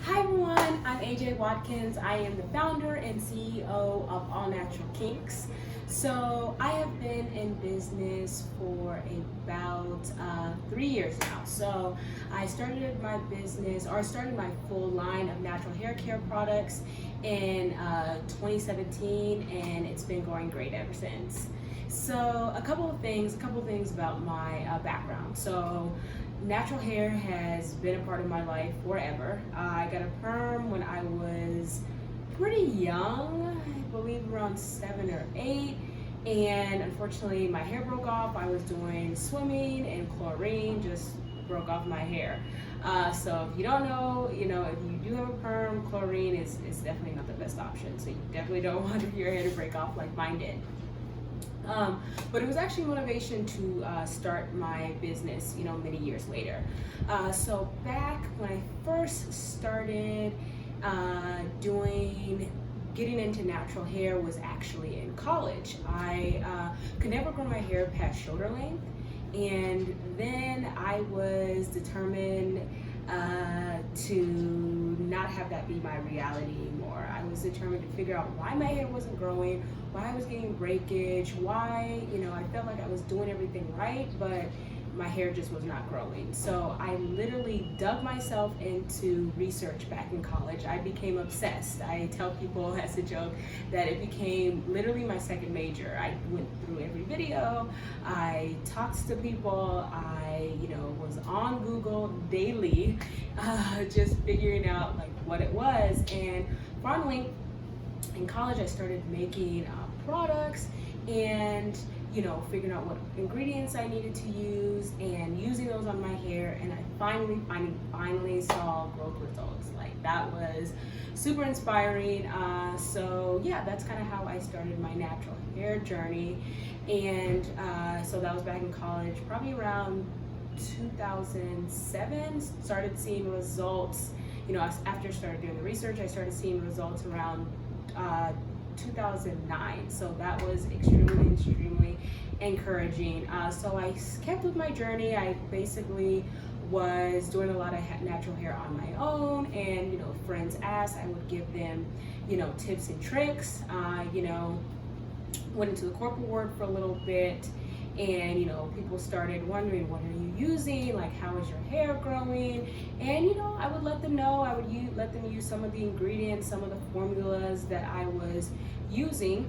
Hi everyone, I'm AJ Watkins. I am the founder and CEO of All Natural Kinks. So I have been in business for about 3 years now. So I started my business, or started my full line of natural hair care products in 2017, and it's been going great ever since. So a couple of things about my background. So natural hair has been a part of my life forever. I got a perm when I was pretty young, I believe around 7 or 8. And unfortunately, my hair broke off. I was doing swimming and chlorine just broke off my hair. So if you don't know, if you do have a perm, chlorine is definitely not the best option. So you definitely don't want your hair to break off like mine did. But it was actually motivation to start my business, many years later. So back when I first started getting into natural hair was actually in college. I could never grow my hair past shoulder length, and then I was determined to not have that be my reality anymore. I was determined to figure out why my hair wasn't growing, why I was getting breakage, why, I felt like I was doing everything right, but my hair just was not growing. So I literally dug myself into research back in college. I became obsessed. I tell people as a joke that it became literally my second major. I went through every video, I talked to people, I was on Google daily, just figuring out like what it was. And finally in college I started making products and figuring out what ingredients I needed to use and using those on my hair, and I finally saw growth results. Like, that was super inspiring. So yeah, that's kind of how I started my natural hair journey. And so that was back in college, probably around 2007. Started seeing results, after I started doing the research, I started seeing results around 2009. So that was extremely encouraging. So I kept with my journey. I basically was doing a lot of natural hair on my own, and friends asked, I would give them tips and tricks. Went into the corporate world for a little bit, and people started wondering, what are you using, like how is your hair growing? And I would let them know. I would let them use some of the ingredients, some of the formulas that I was using,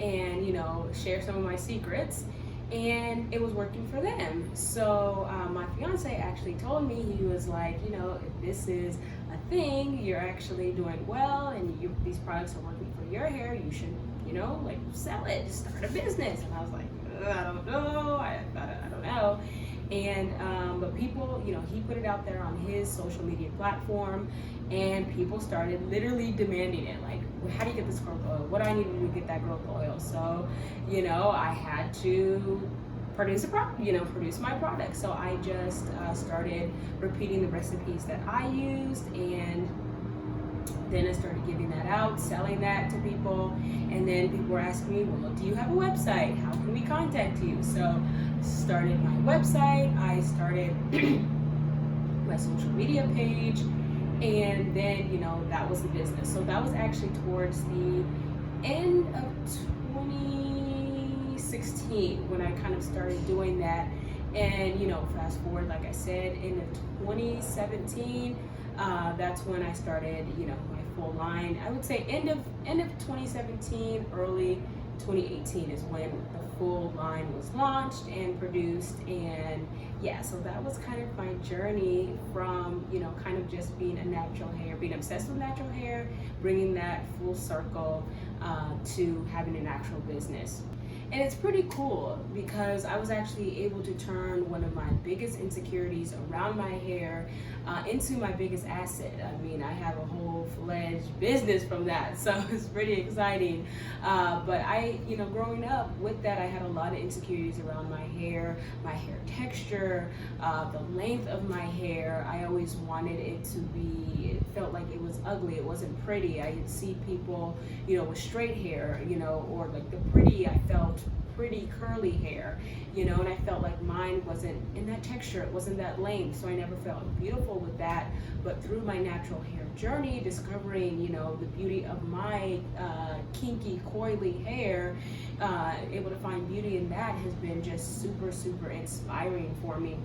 and share some of my secrets, and it was working for them. So my fiance actually told me, he was like, if this is a thing, you're actually doing well, and these products are working for your hair, you should like sell it, start a business. And I was like, I don't know, I don't know. And but people, he put it out there on his social media platform, and people started literally demanding it. Like, how do you get this growth oil? What do I need to do to get that growth oil? So, I had to produce my product. So I just started repeating the recipes that I used, and then I started giving that out, selling that to people, and then people were asking me, well, do you have a website? How can we contact you? So started my website, I started my social media page, and then, that was the business. So that was actually towards the end of 2016 when I kind of started doing that. And, fast forward, like I said, in 2017, that's when I started, my full line. I would say end of 2017, early 2018 is when the full line was launched and produced. And yeah, so that was kind of my journey from, kind of just being being obsessed with natural hair, bringing that full circle to having an actual business. And it's pretty cool because I was actually able to turn one of my biggest insecurities around my hair into my biggest asset. I mean, I have a whole-fledged business from that, so it's pretty exciting. But growing up with that, I had a lot of insecurities around my hair texture, the length of my hair. I always wanted it to be, it felt like it was ugly, it wasn't pretty. I'd see people, with straight hair, or like the pretty, I felt pretty curly hair, you know, and I felt like mine wasn't in that texture, it wasn't that length, so I never felt beautiful with that. But through my natural hair journey, discovering, you know, the beauty of my kinky, coily hair, able to find beauty in that has been just super, super inspiring for me.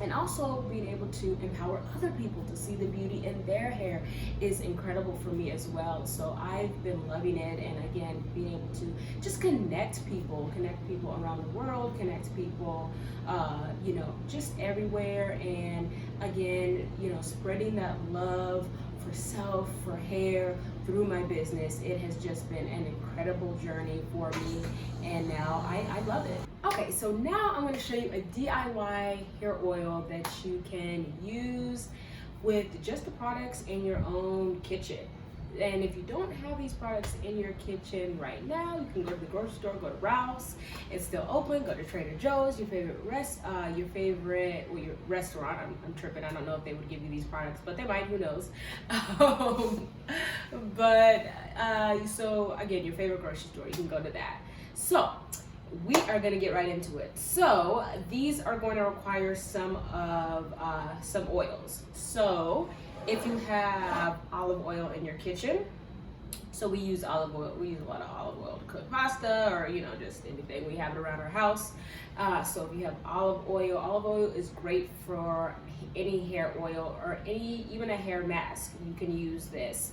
And also being able to empower other people to see the beauty in their hair is incredible for me as well. So I've been loving it, and again, being able to just connect people around the world, connect people, you know, just everywhere. And again, you know, spreading that love for self, for hair through my business. It has just been an incredible journey for me, and now I love it. Okay, so now I'm going to show you a DIY hair oil that you can use with just the products in your own kitchen. And if you don't have these products in your kitchen right now, you can go to the grocery store, go to Ralph's, it's still open, go to Trader Joe's, your favorite your restaurant. I'm tripping, I don't know if they would give you these products, but they might, who knows. So again, your favorite grocery store, you can go to that. So we are going to get right into it. So these are going to require some oils. So if you have olive oil in your kitchen, so we use olive oil, we use a lot of olive oil to cook pasta, or, you know, just anything, we have it around our house. So if you have olive oil is great for any hair oil, or even a hair mask. You can use this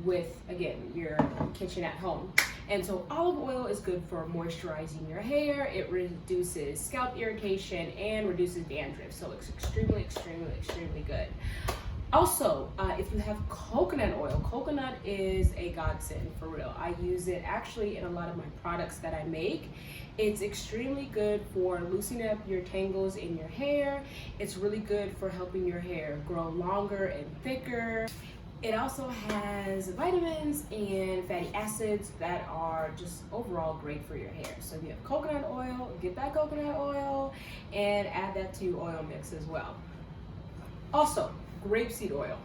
with, again, your kitchen at home. And so olive oil is good for moisturizing your hair. It reduces scalp irritation and reduces dandruff. So it's extremely, extremely, extremely good. Also, if you have coconut oil, coconut is a godsend for real. I use it actually in a lot of my products that I make. It's extremely good for loosening up your tangles in your hair. It's really good for helping your hair grow longer and thicker. It also has vitamins and fatty acids that are just overall great for your hair. So if you have coconut oil, get that coconut oil and add that to your oil mix as well. Also, grapeseed oil.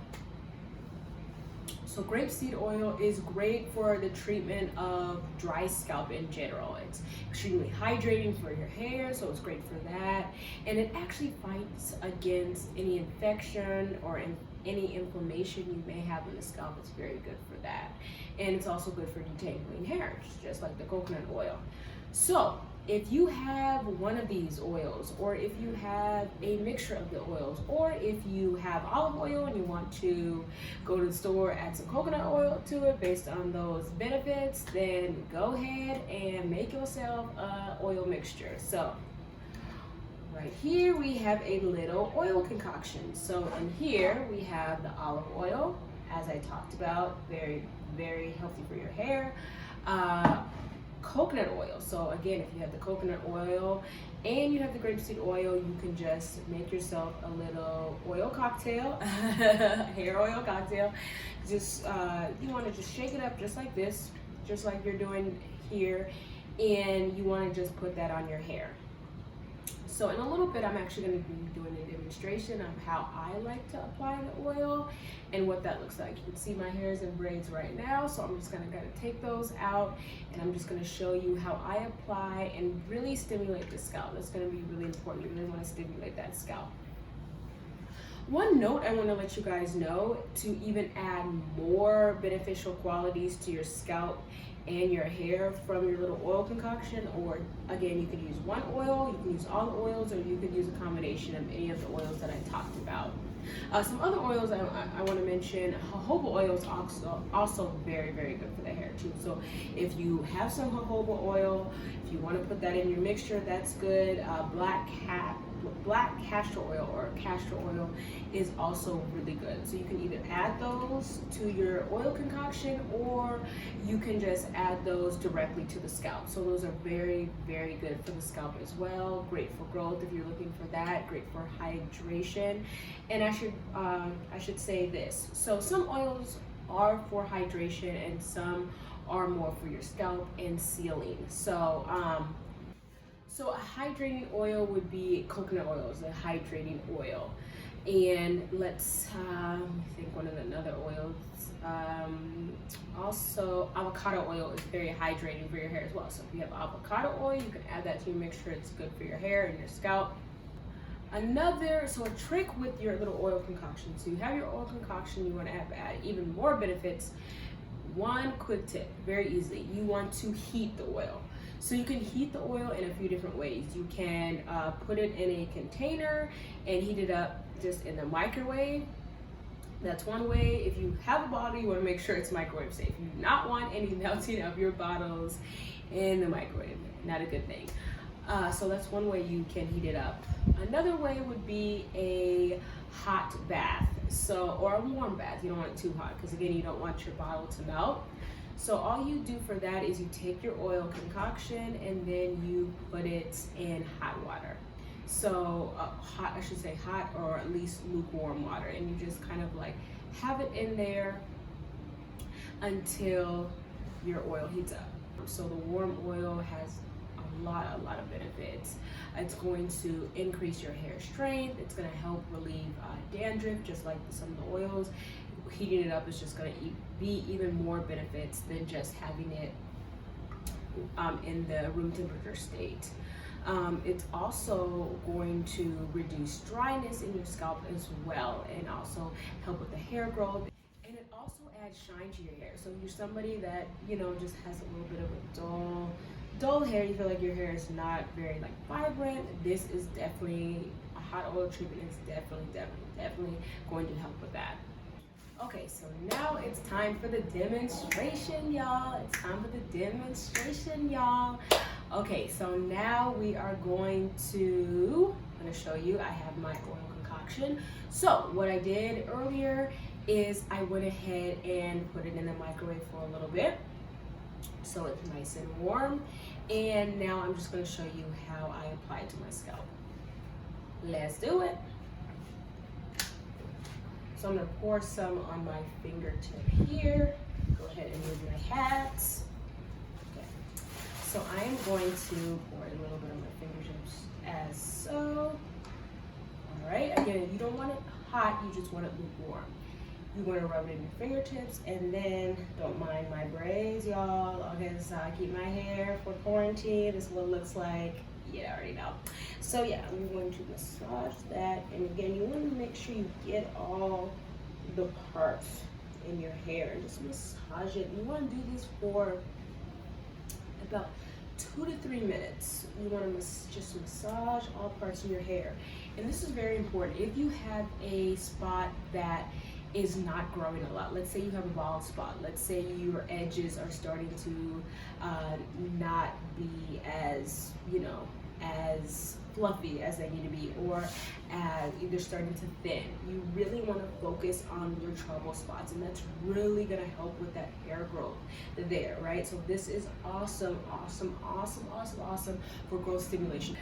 So grapeseed oil is great for the treatment of dry scalp in general. It's extremely hydrating for your hair, so it's great for that. And it actually fights against any infection or any inflammation you may have in the scalp. It's very good for that. And it's also good for detangling hair, just like the coconut oil. So if you have one of these oils, or if you have a mixture of the oils, or if you have olive oil and you want to go to the store, add some coconut oil to it based on those benefits, then go ahead and make yourself an oil mixture. So right here we have a little oil concoction. So in here we have the olive oil, as I talked about, very, very healthy for your hair. Coconut oil. So again, if you have the coconut oil and you have the grapeseed oil, you can just make yourself a little oil cocktail, hair oil cocktail. Just you want to just shake it up just like this, just like you're doing here, and you want to just put that on your hair. So in a little bit, I'm actually going to be doing a demonstration of how I like to apply the oil and what that looks like. You can see my hair is in braids right now, so I'm just going to take those out, and I'm just going to show you how I apply and really stimulate the scalp. That's going to be really important. You really want to stimulate that scalp. One note I want to let you guys know, to even add more beneficial qualities to your scalp and your hair from your little oil concoction, or again, you can use one oil, you can use all the oils, or you could use a combination of any of the oils that I talked about. Some other oils I want to mention, jojoba oil is also very, very good for the hair too. So if you have some jojoba oil, if you want to put that in your mixture, that's good. Black castor oil or castor oil is also really good. So you can either add those to your oil concoction, or you can just add those directly to the scalp. So those are very, very good for the scalp as well. Great for growth if you're looking for that. Great for hydration. And I should say this. So some oils are for hydration and some are more for your scalp and sealing. So a hydrating oil would be coconut oil is a hydrating oil. And let's think one of the other oils. Also, avocado oil is very hydrating for your hair as well. So if you have avocado oil, you can add that to make sure it's good for your hair and your scalp. So a trick with your little oil concoction. So you have your oil concoction, you want to add even more benefits. One quick tip, very easily, you want to heat the oil. So you can heat the oil in a few different ways. You can put it in a container and heat it up just in the microwave. That's one way. If you have a bottle, you want to make sure it's microwave safe. You do not want any melting of your bottles in the microwave. Not a good thing. So that's one way you can heat it up. Another way would be a hot bath, or a warm bath. You don't want it too hot because again, you don't want your bottle to melt. So all you do for that is you take your oil concoction and then you put it in hot water. So hot or at least lukewarm water, and you just kind of like have it in there until your oil heats up. So the warm oil has a lot of benefits. It's going to increase your hair strength. It's going to help relieve dandruff, just like some of the oils. Heating it up is just going to be even more benefits than just having it in the room temperature state. It's also going to reduce dryness in your scalp as well, and also help with the hair growth. And it also adds shine to your hair. So if you're somebody that just has a little bit of a dull hair, you feel like your hair is not very vibrant, this is definitely a hot oil treatment. Is definitely going to help with that. Okay, so now it's time for the demonstration, y'all. Okay, so now we are I'm gonna show you, I have my oil concoction. So what I did earlier is I went ahead and put it in the microwave for a little bit, so it's nice and warm. And now I'm just gonna show you how I apply it to my scalp. Let's do it. So I'm gonna pour some on my fingertip here. Go ahead and move my hats. Okay. So I am going to pour a little bit on my fingertips as so. All right, again, you don't want it hot, you just want it lukewarm. You want to rub it in your fingertips, and then don't mind my braids, y'all. Okay, this is how I keep my hair for quarantine. This is what it looks like. Yeah, I already know. So yeah, I'm going to massage that, and again, you want to make sure you get all the parts in your hair and just massage it. You want to do this for about 2 to 3 minutes. You want to just massage all parts of your hair, and this is very important. If you have a spot that is not growing a lot, let's say you have a bald spot, let's say your edges are starting to not be as as fluffy as they need to be, or as either starting to thin, you really want to focus on your trouble spots, and that's really going to help with that hair growth there, right? So this is awesome for growth stimulation.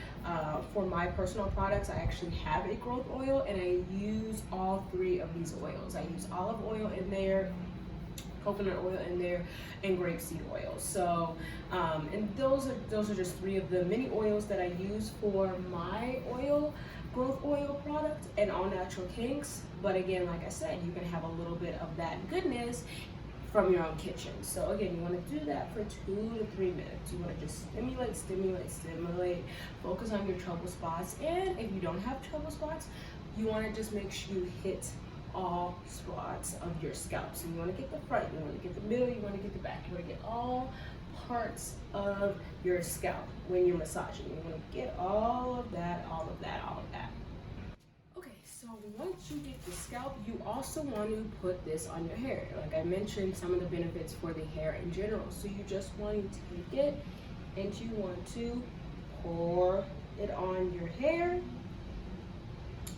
For my personal products, I actually have a growth oil, and I use all 3 of these oils. I use olive oil in there, coconut oil in there, and grapeseed oil. So and those are just 3 of the many oils that I use for my growth oil product and All Natural Kinks. But again, like I said, you can have a little bit of that goodness from your own kitchen. So again, you want to do that for 2 to 3 minutes. You want to just stimulate, focus on your trouble spots. And if you don't have trouble spots, you want to just make sure you hit all spots of your scalp. So you want to get the front, you want to get the middle, you want to get the back, you want to get all parts of your scalp when you're massaging. You want to get all of that. Okay, so once you get the scalp, you also want to put this on your hair. Like I mentioned, some of the benefits for the hair in general. So you just want to take it and you want to pour it on your hair.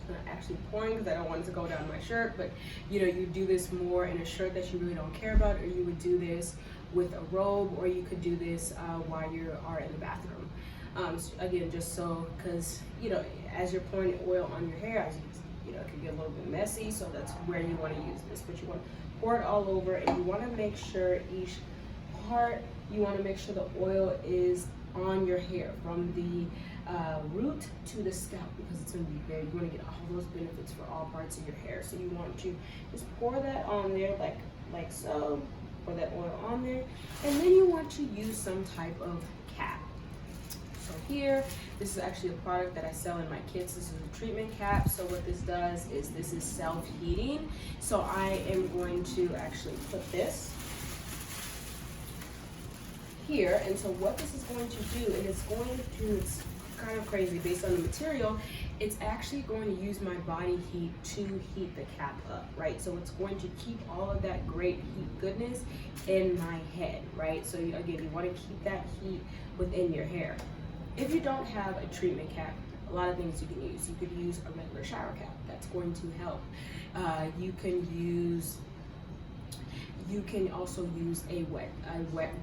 Not actually pouring because I don't want it to go down my shirt, but you do this more in a shirt that you really don't care about, or you would do this with a robe, or you could do this while you are in the bathroom. So again, just so, because as you're pouring oil on your hair, as it can get a little bit messy, so that's where you want to use this. But you want to pour it all over, and you want to make sure each part, you want to make sure the oil is on your hair from the root to the scalp, because it's going to be very, you want to get all those benefits for all parts of your hair. So you want to just pour that on there like so. Pour that oil on there, and then you want to use some type of cap. So here, this is actually a product that I sell in my kits. This is a treatment cap. So what this does is this is self-heating. So I am going to actually put this here, and so what this is going to do, and it's kind of crazy based on the material, it's actually going to use my body heat to heat the cap up, right? So it's going to keep all of that great heat goodness in my head, right? So again, you want to keep that heat within your hair. If you don't have a treatment cap, a lot of things you can use. You could use a regular shower cap. That's going to help. You can also use a wet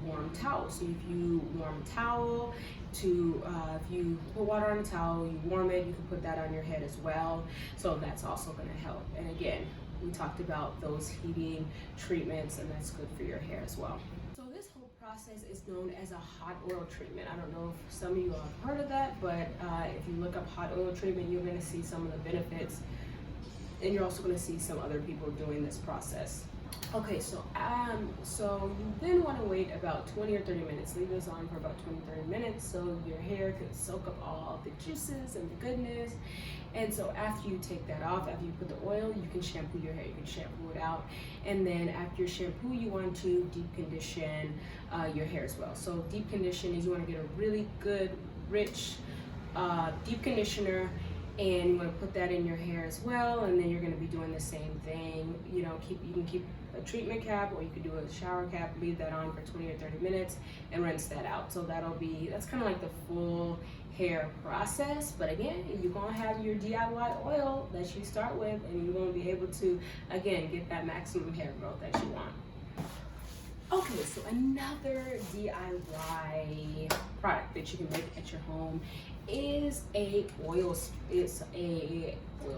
warm towel. So if you warm a towel if you put water on a towel, you warm it, you can put that on your head as well. So that's also going to help. And again, we talked about those heating treatments, and that's good for your hair as well. So this whole process is known as a hot oil treatment. I don't know if some of you have heard of that, but if you look up hot oil treatment, you're going to see some of the benefits, and you're also going to see some other people doing this process. Okay, so you then want to wait about 20 or 30 minutes. Leave this on for about 20 or 30 minutes so your hair can soak up all the juices and the goodness. And so after you take that off, after you put the oil, you can shampoo your hair. You can shampoo it out. And then after your shampoo, you want to deep condition your hair as well. So deep condition is you want to get a really good, rich deep conditioner, and you want to put that in your hair as well. And then you're going to be doing the same thing. You know, you can keep a treatment cap, or you could do a shower cap, leave that on for 20 or 30 minutes and rinse that out. So that's kind of like the full hair process. But again, you're going to have your DIY oil that you start with, and you're going to be able to, again, get that maximum hair growth that you want. Okay, so another DIY product that you can make at your home is a oil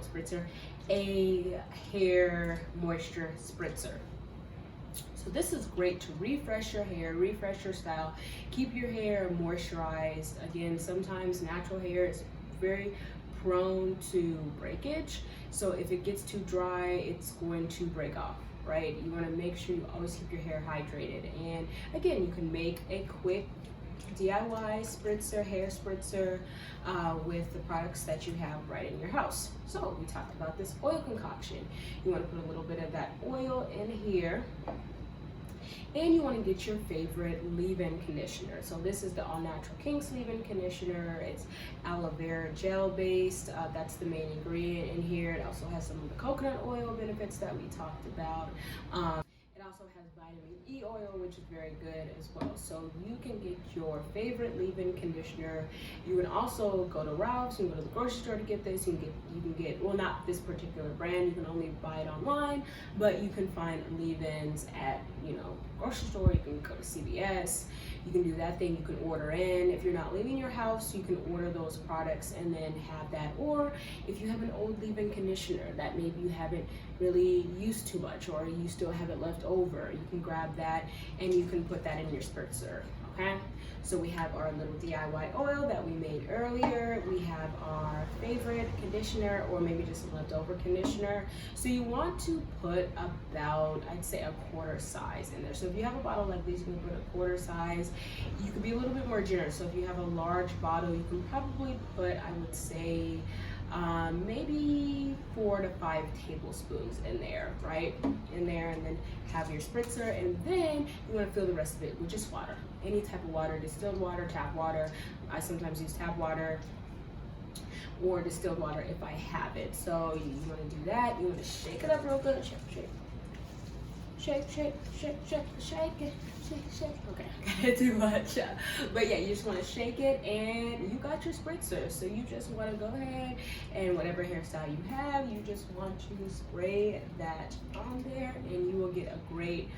spritzer, a hair moisture spritzer. So this is great to refresh your hair, refresh your style, keep your hair moisturized. Again, sometimes natural hair is very prone to breakage. So if it gets too dry, it's going to break off, right? You want to make sure you always keep your hair hydrated. And again, you can make a quick DIY spritzer, hair spritzer with the products that you have right in your house. So we talked about this oil concoction. You want to put a little bit of that oil in here, and you want to get your favorite leave-in conditioner. So this is the All Natural Kinks leave-in conditioner. It's aloe vera gel based. That's the main ingredient in here. It also has some of the coconut oil benefits that we talked about. It also has vitamin E oil, which is very good as well. So you can get your favorite leave-in conditioner. You can also go to Ralph's, you can go to the grocery store to get this. You can get, well, not this particular brand, you can only buy it online, but you can find leave-ins at, grocery store. You can go to CVS. You can do that thing. You can order in. If you're not leaving your house, you can order those products and then have that. Or if you have an old leave-in conditioner that maybe you haven't really used too much, or you still have it left over, you can grab that and you can put that in your spritzer. Okay, so we have our little DIY oil that we made earlier. We have our favorite conditioner, or maybe just a leftover conditioner. So you want to put about, I'd say, a quarter size in there. So if you have a bottle like this, you can put a quarter size. You could be a little bit more generous. So if you have a large bottle, you can probably put, I would say, maybe 4 to 5 tablespoons in there, right? In there, and then have your spritzer, and then you want to fill the rest of it with just water. Any type of water, distilled water, tap water. I sometimes use tap water or distilled water if I have it. So you want to do that. You want to shake it up real good. Shake it. Okay, too much. But yeah, you just want to shake it, and you got your spritzer. So you just want to go ahead and whatever hairstyle you have, you just want to spray that on there, and you will get a great,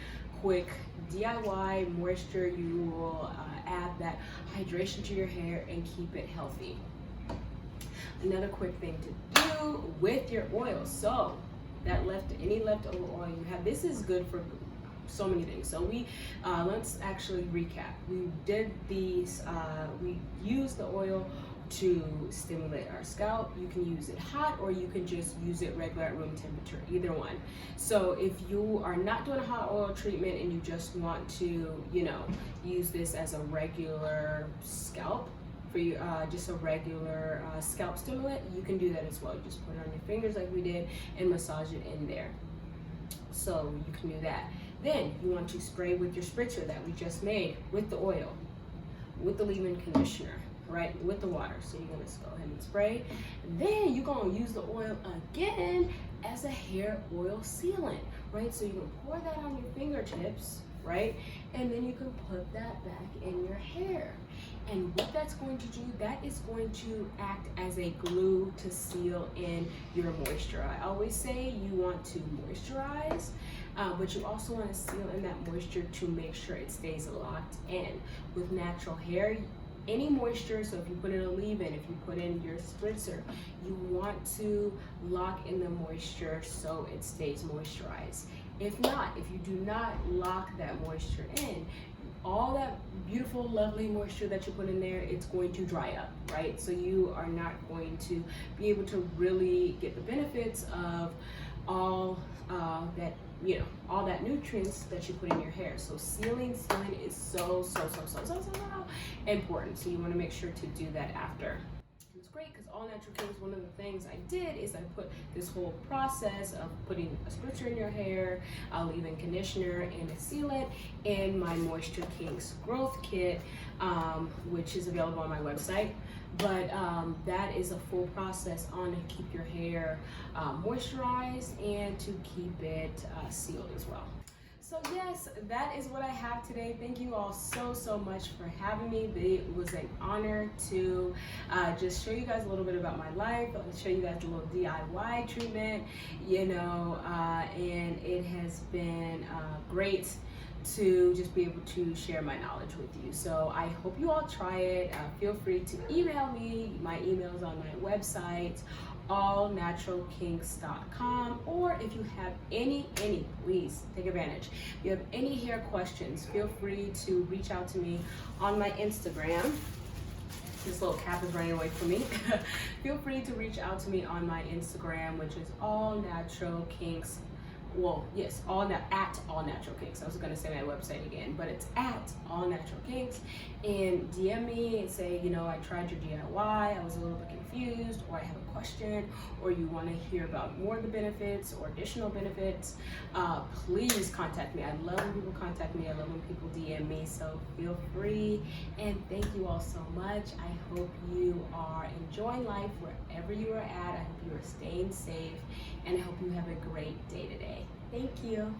quick DIY moisture. You will add that hydration to your hair and keep it healthy. Another quick thing to do with your oil. So any leftover oil you have, this is good for so many things. So let's actually recap. We did these, we used the oil to stimulate our scalp. You can use it hot, or you can just use it regular at room temperature, either one. So if you are not doing a hot oil treatment and you just want to, use this as a regular scalp, for you, just a regular scalp stimulant, you can do that as well. You just put it on your fingers like we did and massage it in there. So you can do that. Then you want to spray with your spritzer that we just made, with the oil, with the leave-in conditioner, right, with the water. So you're gonna go ahead and spray. Then you're gonna use the oil again as a hair oil sealant, right? So you can pour that on your fingertips, right? And then you can put that back in your hair. And what that's going to do, that is going to act as a glue to seal in your moisture. I always say you want to moisturize, but you also want to seal in that moisture to make sure it stays locked in. With natural hair, any moisture, so if you put in a leave-in, if you put in your spritzer, you want to lock in the moisture so it stays moisturized. If not, if you do not lock that moisture in, all that beautiful, lovely moisture that you put in there, it's going to dry up, right? So you are not going to be able to really get the benefits of all that, all that nutrients that you put in your hair. So sealing is so important. So you want to make sure to do that after. It's great because All Natural Kinks, one of the things I did is I put this whole process of putting a spritzer in your hair, a leave-in conditioner, and a sealant in my Moisture Kinks growth kit, which is available on my website. But that is a full process on to keep your hair moisturized and to keep it sealed as well. So yes, that is what I have today. Thank you all so much for having me. It was an honor to just show you guys a little bit about my life, show you guys a little DIY treatment, and it has been great to just be able to share my knowledge with you. So I hope you all try it. Feel free to email me. My email is on my website, allnaturalkinks.com, or if you have any, please take advantage. If you have any hair questions, feel free to reach out to me on my Instagram. This little cap is running away from me. Feel free to reach out to me on my Instagram, which is allnaturalkinks. Well, yes, at All Natural Kinks. I was gonna say my website again, but it's at All Natural Kinks. And DM me and say, I tried your DIY, I was a little bit confused, or I have a question, or you want to hear about more of the benefits or additional benefits. Please contact me. I love when people contact me. I love when people DM me. So feel free. And thank you all so much. I hope you are enjoying life wherever you are at. I hope you are staying safe, and I hope you have a great day today. Thank you.